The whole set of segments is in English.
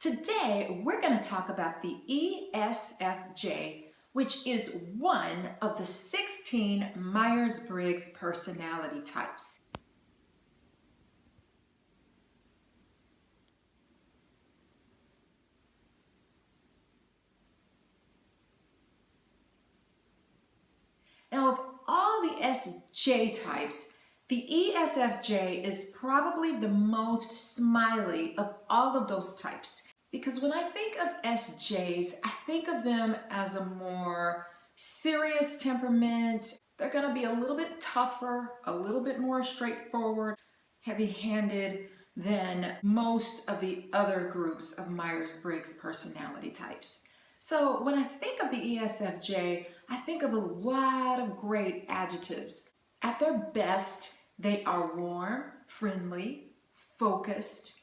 Today, we're going to talk about the ESFJ, which is one of the 16 Myers-Briggs personality types. Now, of all the SJ types, the ESFJ is probably the most smiley of all of those types. Because when I think of SJs, I think of them as a more serious temperament. They're going to be a little bit tougher, a little bit more straightforward, heavy-handed than most of the other groups of Myers-Briggs personality types. So when I think of the ESFJ, I think of a lot of great adjectives. At their best, they are warm, friendly, focused,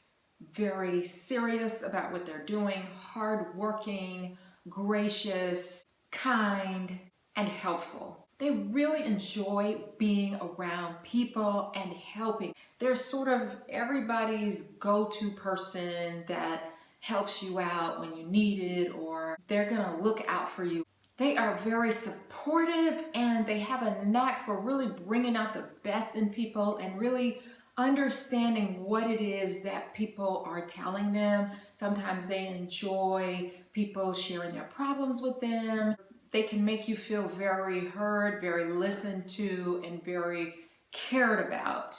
very serious about what they're doing, hardworking, gracious, kind, and helpful. They really enjoy being around people and helping. They're sort of everybody's go-to person that helps you out when you need it, or they're gonna look out for you. They are very supportive and they have a knack for really bringing out the best in people and really understanding what it is that people are telling them. Sometimes they enjoy people sharing their problems with them. They can make you feel very heard, very listened to, and very cared about.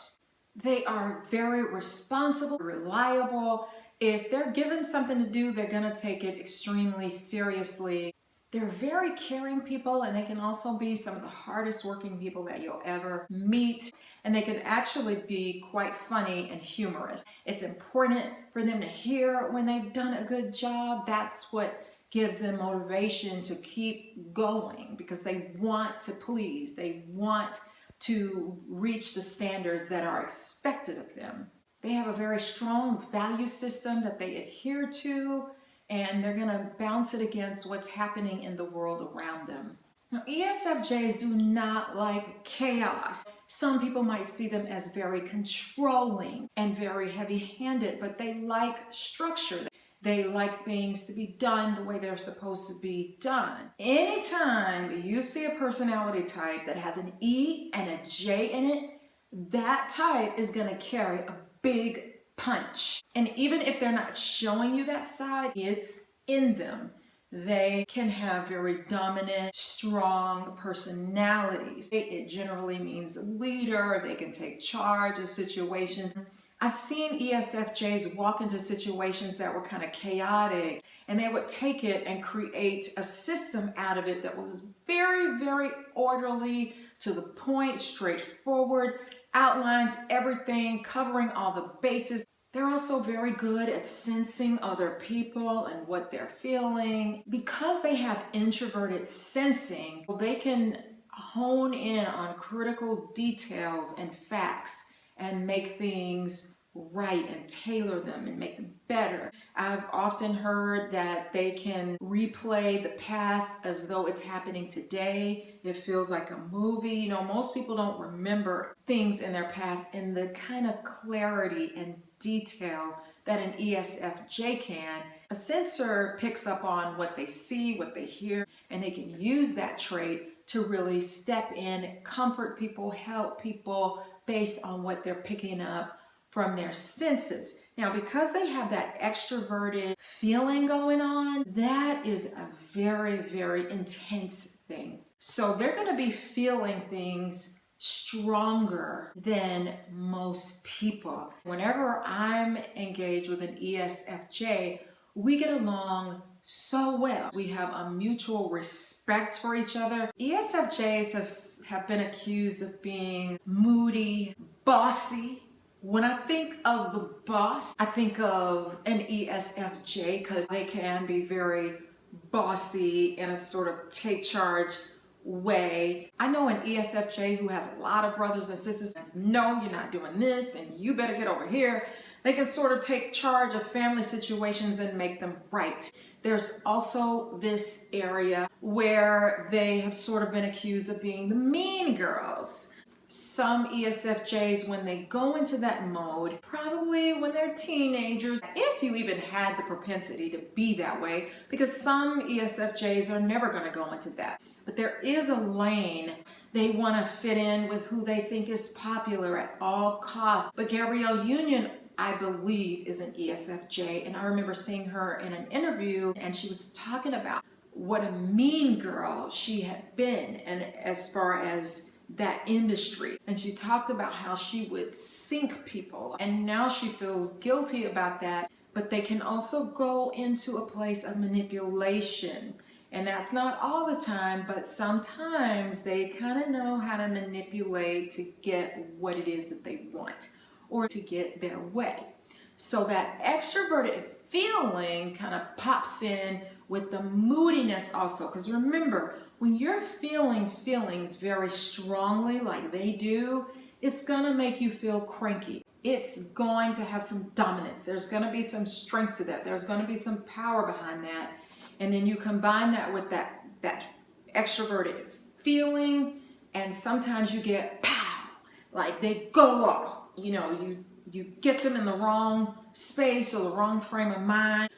They are very responsible, reliable. If they're given something to do, they're going to take it extremely seriously. They're very caring people, and they can also be some of the hardest working people that you'll ever meet. And they can actually be quite funny and humorous. It's important for them to hear when they've done a good job. That's what gives them motivation to keep going, because they want to please. They want to reach the standards that are expected of them. They have a very strong value system that they adhere to, and they're going to bounce it against what's happening in the world around them. Now, ESFJs do not like chaos. Some people might see them as very controlling and very heavy-handed, but they like structure. They like things to be done the way they're supposed to be done. Anytime you see a personality type that has an E and a J in it, that type is going to carry a big punch. And even if they're not showing you that side, it's in them. They can have very dominant, strong personalities. It generally means a leader. They can take charge of situations. I've seen ESFJs walk into situations that were kind of chaotic, and they would take it and create a system out of it that was very, very orderly, to the point, straightforward, outlines everything, covering all the bases. They're also very good at sensing other people and what they're feeling. Because they have introverted sensing, they can hone in on critical details and facts and make things right and tailor them and make them better. I've often heard that they can replay the past as though it's happening today. It feels like a movie. You know, most people don't remember things in their past in the kind of clarity and detail that an ESFJ can. A sensor picks up on what they see, what they hear, and they can use that trait to really step in, comfort people, help people based on what they're picking up from their senses. Now, because they have that extroverted feeling going on, that is a very, very intense thing. So they're going to be feeling things stronger than most people. Whenever I'm engaged with an ESFJ, we get along so well. We have a mutual respect for each other. ESFJs have been accused of being moody, bossy. When I think of the boss, I think of an ESFJ because they can be very bossy in a sort of take charge way. I know an ESFJ who has a lot of brothers and sisters. No, you're not doing this and you better get over here. They can sort of take charge of family situations and make them right. There's also this area where they have sort of been accused of being the mean girls. some ESFJs, when they go into that mode, probably when they're teenagers, if you even had the propensity to be that way, because some ESFJs are never going to go into that. But there is a lane. They want to fit in with who they think is popular at all costs. But Gabrielle Union, I believe, is an ESFJ, and I remember seeing her in an interview, and she was talking about what a mean girl she had been, and as far as that industry. And she talked about how she would sink people, and now she feels guilty about that. But they can also go into a place of manipulation. And that's not all the time, but sometimes they kind of know how to manipulate to get what it is that they want or to get their way. So that extroverted feeling kind of pops in with the moodiness also. Because remember, when you're feeling feelings very strongly like they do, it's going to make you feel cranky. It's going to have some dominance. There's going to be some strength to that. There's going to be some power behind that. And then you combine that with that extroverted feeling, and sometimes you get pow, like they go off. You know, you get them in the wrong space or the wrong frame of mind.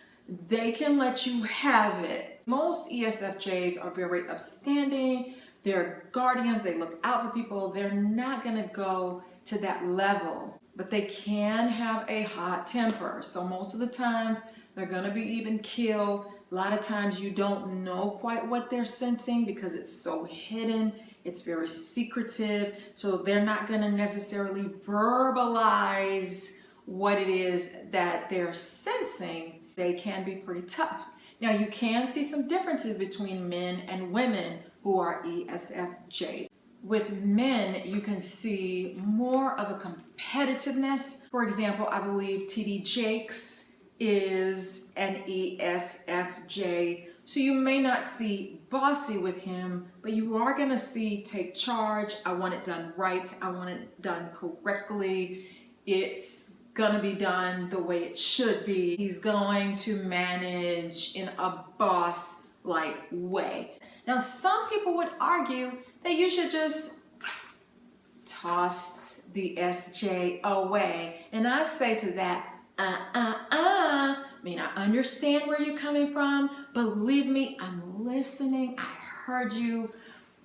They can let you have it. Most ESFJs are very upstanding. They're guardians. They look out for people. They're not going to go to that level, but they can have a hot temper. So most of the times they're going to be even killed. A lot of times you don't know quite what they're sensing because it's so hidden. It's very secretive. So they're not going to necessarily verbalize what it is that they're sensing. They can be pretty tough. Now you can see some differences between men and women who are ESFJs. With men, you can see more of a competitiveness. For example, I believe TD Jakes is an ESFJ. So you may not see bossy with him, but you are going to see take charge. I want it done right. I want it done correctly. It's going to be done the way it should be. He's going to manage in a boss-like way. Now, some people would argue that you should just toss the SJ away. And I say to that, I mean, I understand where you're coming from. Believe me, I'm listening. I heard you.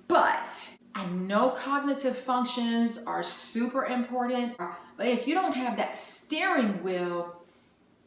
But I know cognitive functions are super important. But if you don't have that steering wheel,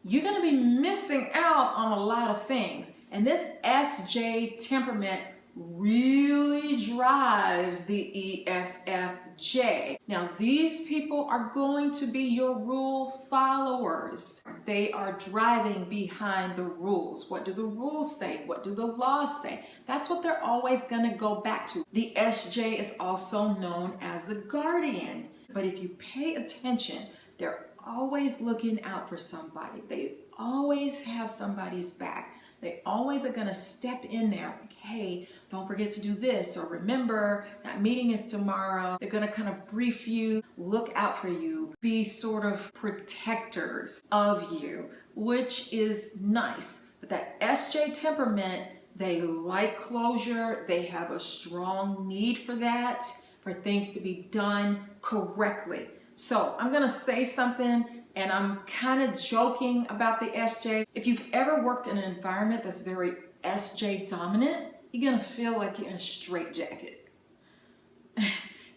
you're going to be missing out on a lot of things. And this SJ temperament really drives the ESFJ. Now, these people are going to be your rule followers. They are driving behind the rules. What do the rules say? What do the laws say? That's what they're always going to go back to. The SJ is also known as the guardian. But if you pay attention, they're always looking out for somebody. They always have somebody's back. They always are going to step in there like, hey, don't forget to do this, or remember that meeting is tomorrow. They're going to kind of brief you, look out for you, be sort of protectors of you, which is nice. But that SJ temperament, they like closure. They have a strong need for that, for things to be done correctly. So I'm going to say something, and I'm kind of joking about the SJ. If you've ever worked in an environment that's very SJ dominant, you're going to feel like you're in a straitjacket.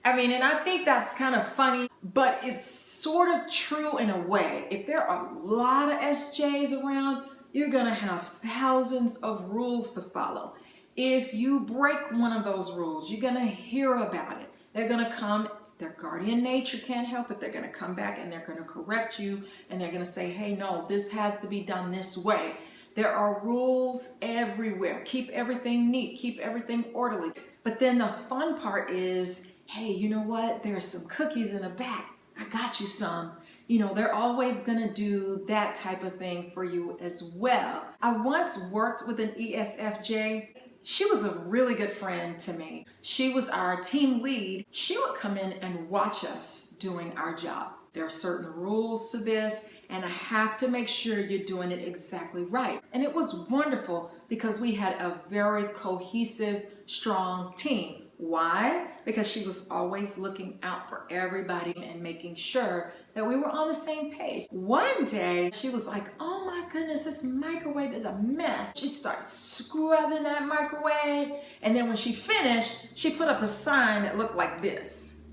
I mean, and I think that's kind of funny, but it's sort of true in a way. If there are a lot of SJs around, you're going to have thousands of rules to follow. If you break one of those rules, you're going to hear about it. They're going to come. Their guardian nature can't help it. They're going to come back and they're going to correct you, and they're going to say, hey, no, this has to be done this way. There are rules everywhere. Keep everything neat. Keep everything orderly. But then the fun part is, hey, you know what? There's some cookies in the back. I got you some. You know, they're always going to do that type of thing for you as well. I once worked with an ESFJ. She was a really good friend to me. She was our team lead. She would come in and watch us doing our job. There are certain rules to this, and I have to make sure you're doing it exactly right. And it was wonderful because we had a very cohesive, strong team. Why? Because she was always looking out for everybody and making sure that we were on the same page. One day, she was like, oh my goodness, this microwave is a mess. She started scrubbing that microwave, and then when she finished, she put up a sign that looked like this.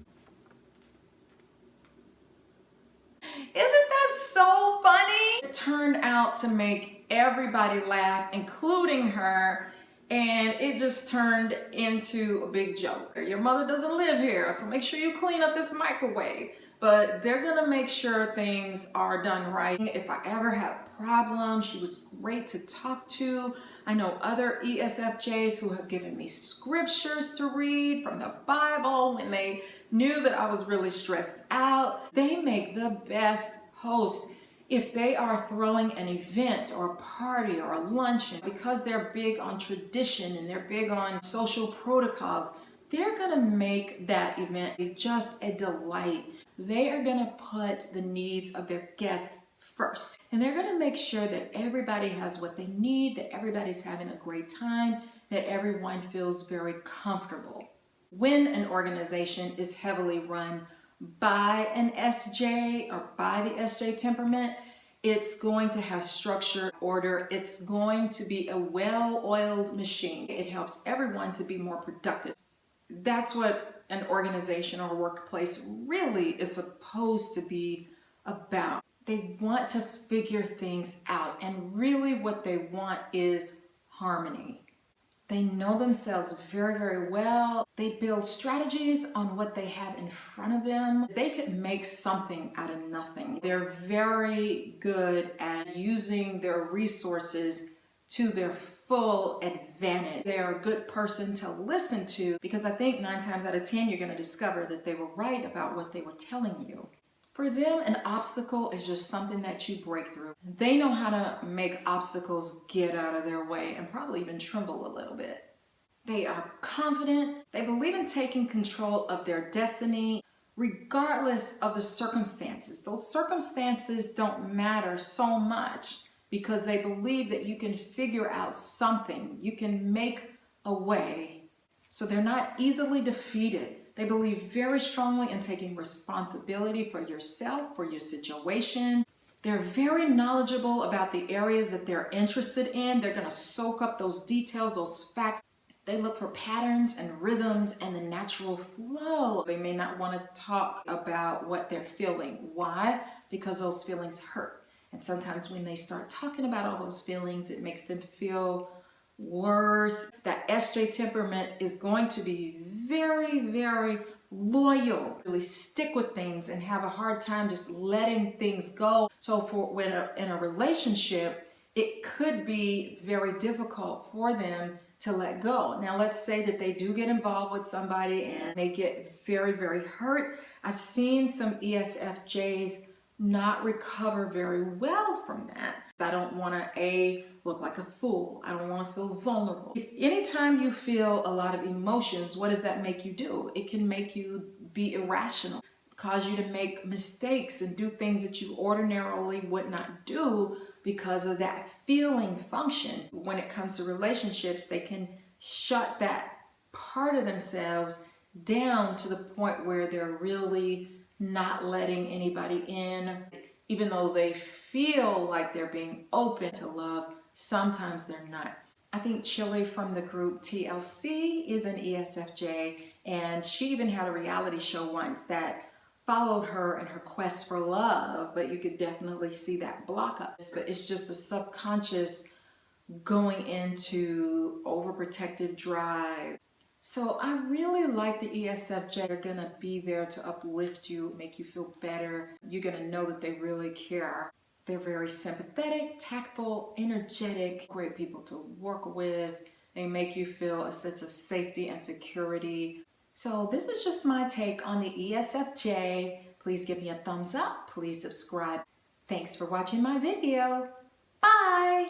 Isn't that so funny? It turned out to make everybody laugh, including her. And it just turned into a big joke. Your mother doesn't live here, so make sure you clean up this microwave. But they're gonna make sure things are done right. If I ever had a problem, she was great to talk to. I know other ESFJs who have given me scriptures to read from the Bible when they knew that I was really stressed out. They make the best hosts. If they are throwing an event or a party or a luncheon, because they're big on tradition and they're big on social protocols, they're gonna make that event just a delight. They are gonna put the needs of their guests first. And they're gonna make sure that everybody has what they need, that everybody's having a great time, that everyone feels very comfortable. When an organization is heavily run by an SJ or by the SJ temperament, it's going to have structure, order. It's going to be a well-oiled machine. It helps everyone to be more productive. That's what an organization or workplace really is supposed to be about. They want to figure things out, and really what they want is harmony. They know themselves very, very well. They build strategies on what they have in front of them. They could make something out of nothing. They're very good at using their resources to their full advantage. They are a good person to listen to, because I think 9 times out of 10 you're going to discover that they were right about what they were telling you. For them, an obstacle is just something that you break through. They know how to make obstacles get out of their way and probably even tremble a little bit. They are confident. They believe in taking control of their destiny, regardless of the circumstances. Those circumstances don't matter so much because they believe that you can figure out something. You can make a way. So they're not easily defeated. They believe very strongly in taking responsibility for yourself, for your situation. They're very knowledgeable about the areas that they're interested in. They're going to soak up those details, those facts. They look for patterns and rhythms and the natural flow. They may not want to talk about what they're feeling. Why? Because those feelings hurt. And sometimes when they start talking about all those feelings, it makes them feel worse. That SJ temperament is going to be very, very loyal, really stick with things and have a hard time just letting things go. So for when in a relationship, it could be very difficult for them to let go. Now let's say that they do get involved with somebody and they get very, very hurt. I've seen some ESFJs not recover very well from that. I don't want to look like a fool. I don't want to feel vulnerable. If anytime you feel a lot of emotions, what does that make you do? It can make you be irrational, cause you to make mistakes and do things that you ordinarily would not do because of that feeling function. When it comes to relationships, they can shut that part of themselves down to the point where they're really not letting anybody in. Even though they feel like they're being open to love, sometimes they're not. I think Chilli from the group TLC is an ESFJ, and she even had a reality show once that followed her in her quest for love, but you could definitely see that block up. But it's just a subconscious going into overprotective drive. So I really like the ESFJ. They're gonna be there to uplift you, make you feel better. You're gonna know that they really care. They're very sympathetic, tactful, energetic, great people to work with. They make you feel a sense of safety and security. So this is just my take on the ESFJ. Please give me a thumbs up. Please subscribe. Thanks for watching my video. Bye!